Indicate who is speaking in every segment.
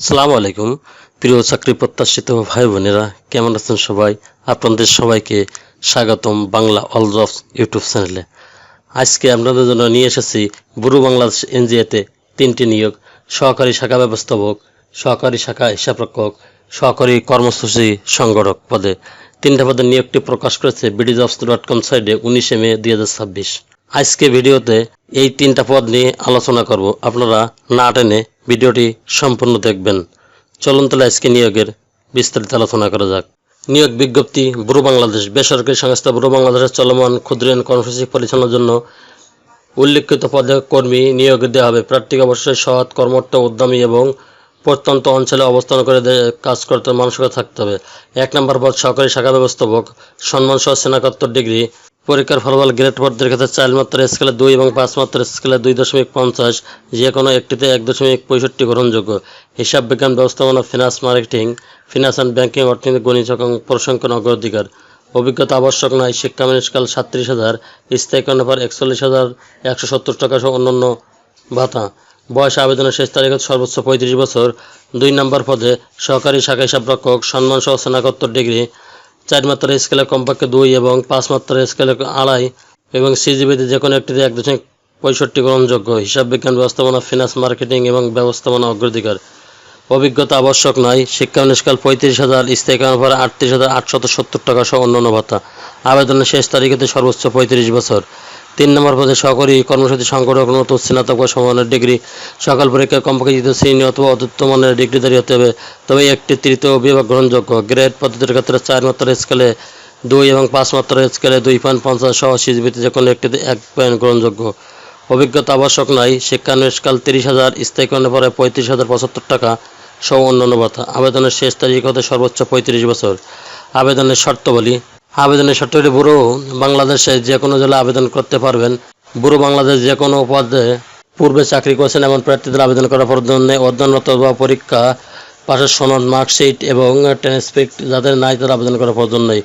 Speaker 1: আসসালামু আলাইকুম প্রিয় চাকরি প্রত্যাশিত ভাই বোনেরা, কেমন আছেন সবাই? আপনাদের সবাইকে স্বাগতম বাংলা অল জবস ইউটিউব চ্যানেলে। আজকে আপনাদের জন্য নিয়ে এসেছি বুরু বাংলাদেশ এনজিওতে 3টি নিয়োগ: সহকারী শাখা ব্যবস্থাপক, সহকারী শাখা হিসাবরক্ষক, সহকারী কর্মসূচি সংগঠক পদে 3টা পদের নিয়োগটি প্রকাশ করেছে bdjobs.com সাইটে 19 মে 2026। আজকে ভিডিওতে এই 3টা পদ নিয়ে আলোচনা করব, আপনারা না টেনে ভিডিওটি সম্পূর্ণ দেখবেন। চলুন তাহলে আজকে নিয়োগের বিস্তারিত আলোচনা করা যাক। নিয়োগ বিজ্ঞপ্তি: বুরু বাংলাদেশ বেসরকারি সংস্থা বুরু বাংলাদেশের চলমান ক্ষুদ্র ঋণ কর্মসূচি পরিচালনার জন্য উল্লিখিত পদে কর্মী নিয়োগ দেওয়া হবে। প্রার্থীকে অবশ্যই সৎ, কর্মঠ, উদ্যমী এবং প্রত্যন্ত অঞ্চলে অবস্থান করে কাজ করতে মানসিকতা থাকতে হবে। 1 নম্বর পদ সহকারী শাখা ব্যবস্থাপক, সম্মানসহ স্নাতকোত্তর ডিগ্রি। পরীক্ষার ফলাফল গ্রেড পদের ক্ষেত্রে 4 মাত্রার স্কেলে 2 এবং 5 মাত্রার স্কেলে 2.50, যে কোনো একটিতে 1.65 গ্রহণযোগ্য। হিসাব বিজ্ঞান, ব্যবস্থাপনা, finance, marketing, finance and banking, অর্থনীতি, গণিত এবং পরিসংখ্যান অগ্রাধিকার। অভিজ্ঞতা আবশ্যক নয়। শিক্ষানবিশকাল 37,000, স্থায়ীকরণ পর 41,170 টাকা সহ অন্যান্য ভাতা। বয়স আবেদনের শেষ তারিখ সর্বোচ্চ 35 বছর। 2 নম্বর পদে সহকারী শাখা হিসাবরক্ষক, সম্মানসহ স্নাতকোত্তর ডিগ্রি। 4 মাত্রার স্কেলে কমপক্ষে 2 এবং 5 মাত্রার স্কেলে 2.5 এবং সিজিপিতে যে কোনো একটিতে 1.65 গ্রহণযোগ্য। হিসাব বিজ্ঞান, ব্যবস্থাপনা, ফিনান্স, মার্কেটিং এবং ব্যবস্থাপনা অগ্রাধিকার। অভিজ্ঞতা আবশ্যক নয়। শিক্ষানবিশকাল 35,000, স্থায়ীকরণ পর 38,870 টাকা সহ অন্যান্য ভাতা। আবেদনের শেষ তারিখেতে সর্বোচ্চ 35 বছর। 3 নম্বর পদে সহকারী কর্মসূচি সংগঠক, নতুন স্নাতক বা সমমানের ডিগ্রি। সকল পরীক্ষায় কমপক্ষে দ্বিতীয় শ্রেণী অথবা অদ্যুত্তমানের ডিগ্রিধারী হতে হবে, তবে একটি তৃতীয় বিভাগ গ্রহণযোগ্য। গ্রেড পদ্ধতির ক্ষেত্রে 4 মাত্রার স্কেলে 2 এবং 5 মাত্রার স্কেলে 2.50 সহ সিজিপিতে যে কোনো একটিতে 1 পয়েন্ট গ্রহণযোগ্য। অভিজ্ঞতা আবশ্যক নয়। শিক্ষানবিশকাল 30,000, স্থায়ীকরণের পরে 35,075 টাকা সহ অন্যান্য ভাতা। আবেদনের শেষ তারিখ হতে সর্বোচ্চ 35 বছর। আবেদনের শর্তাবলী: বুরু বাংলাদেশে যে কোনো জেলায় আবেদন করতে পারবেন। বুরু বাংলাদেশ যে কোনো পদে পূর্বে চাকরি করেছেন এমন প্রার্থীদের আবেদন করার জন্য অধ্যয়নরত বা পরীক্ষা পাশের সনদ, মার্কশিট এবং ট্রান্সক্রিপ্ট যাদের নাই তারা আবেদন করার প্রয়োজন নেই।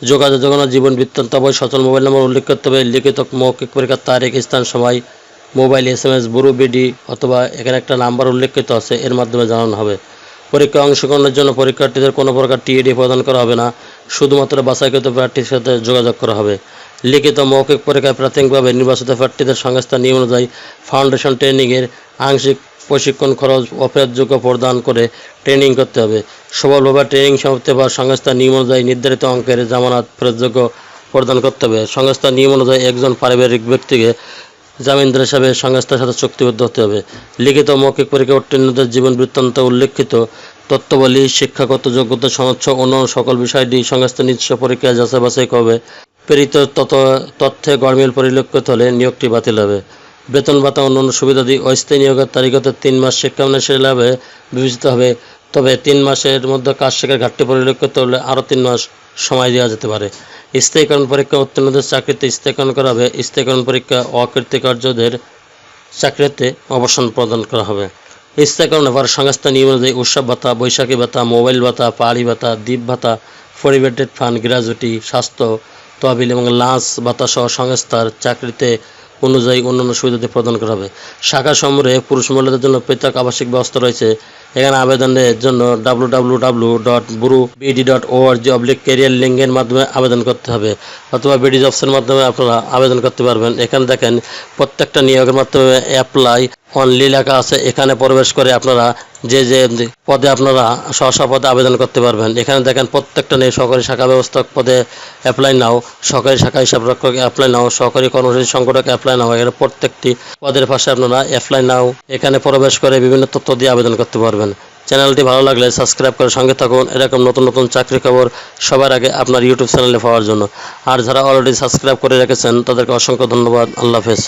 Speaker 1: যোগাযোগ: জীবন বৃত্তান্ত বই, সচল মোবাইল নম্বর উল্লেখ করতে হবে। লিখিত মৌখিক পরীক্ষার তারিখ, স্থান, সময় মোবাইল, SMS, বুরু বিডি অথবা এখানে একটা নাম্বার উল্লেখিত আছে, এর মাধ্যমে জানানো হবে। পরীক্ষায় অংশগ্রহণের জন্য পরীক্ষার্থীদের কোনো প্রকার TED প্রদান করা হবে না, শুধুমাত্র বাছাইকৃত প্রার্থীর সাথে যোগাযোগ করা হবে। লিখিত মৌখিক পরীক্ষায় প্রাথমিকভাবে নির্বাচিত প্রার্থীদের সংস্থার নিয়ম অনুযায়ী ফাউন্ডেশন ট্রেনিংয়ের আংশিক প্রশিক্ষণ খরচ অফেরতযোগ্য প্রদান করে ট্রেনিং করতে হবে। সফলভাবে ট্রেনিং সমাপ্তি বা সংস্থার নিয়ম অনুযায়ী নির্ধারিত অঙ্কের জামানত ফেরতযোগ্য প্রদান করতে হবে। সংস্থার নিয়ম অনুযায়ী একজন পারিবারিক ব্যক্তিকে জামিনদার হিসাবে সংস্থার সাথে চুক্তিবদ্ধ হতে হবে। লিখিত মৌখিক পরীক্ষা উত্তীর্ণদের জীবন বৃত্তান্ত উল্লেখিত তথ্যাবলী, শিক্ষাগত যোগ্যতা, সনদ অন্যান্য সকল বিষয়টি সংস্থার নিজস্ব পরীক্ষায় যাচাই বাছাই হবে। প্রেরিত তথ্যে গরমিল পরিলক্ষিত হলে নিয়োগটি বাতিল হবে। বেতন ভাতা অন্যান্য সুবিধাদি: অস্থায়ী নিয়োগের তারিখ হতে 3 মাস শিক্ষানবিশের লাভে বিবেচিত হবে, তবে 3 মাসের মধ্যে কাজ শেখার ঘাটতি পরিলক্ষিত হলে আরও 3 মাস সময় দেওয়া যেতে পারে। স্থায়ীকরণ পরীক্ষা উত্তীর্ণদের চাকরিতে স্থায়ীকরণ করা হবে। স্থায়ীকরণ পরীক্ষা অকৃতকার্যদের চাকরিতে অবসর প্রদান করা হবে। স্থায়ীকরণের পর সংস্থা নিয়ম অনুযায়ী উৎসব ভাতা, বৈশাখী ভাতা, মোবাইল ভাতা, পাহাড়ি ভাতা, দ্বীপ ভাতা, প্রভিডেন্ট ফান্ড, গ্র্যাজুইটি, স্বাস্থ্য তহবিল এবং লাঞ্চ ভাতা সহ সংস্থার চাকরিতে অনুযায়ী অন্যান্য সুবিধাদি প্রদান করা হবে। শাখা সমূহে পুরুষ মহিলাদের জন্য পৃথক আবাসিক ব্যবস্থা রয়েছে। এখানে আবেদনের জন্য www.burubd.org/career লিঙ্কের মাধ্যমে আবেদন করতে হবে, অথবা BD জবসের মাধ্যমে আপনারা আবেদন করতে পারবেন। এখানে দেখেন প্রত্যেকটা নিয়োগের মাধ্যমে অ্যাপ্লাই অনলি লেখা আছে, এখানে প্রবেশ করে আপনারা যে পদে আপনারা স্ব পদে আবেদন করতে পারবেন। এখানে দেখেন প্রত্যেকটা নিয়ে সহকারী শাখা ব্যবস্থাপক পদে অ্যাপ্লাই নাও, সহকারী শাখা হিসাবরক্ষক অ্যাপ্লাই নাও, সহকারী কর্মসূচি সংগঠক অ্যাপ্লাই নাও। এখানে প্রত্যেকটি পদের পাশে আপনারা অ্যাপ্লাই নাও এখানে প্রবেশ করে বিভিন্ন তথ্য দিয়ে আবেদন করতে পারবেন। চ্যানেলটি ভালো লাগলে সাবস্ক্রাইব করে সঙ্গে থাকুন এরকম নতুন নতুন চাকরি খবর সবার আগে আপনার ইউটিউব চ্যানেলে পাওয়ার জন্য। আর যারা অলরেডি সাবস্ক্রাইব করে রেখেছেন তাদেরকে অসংখ্য ধন্যবাদ। আল্লাহ হাফেজ।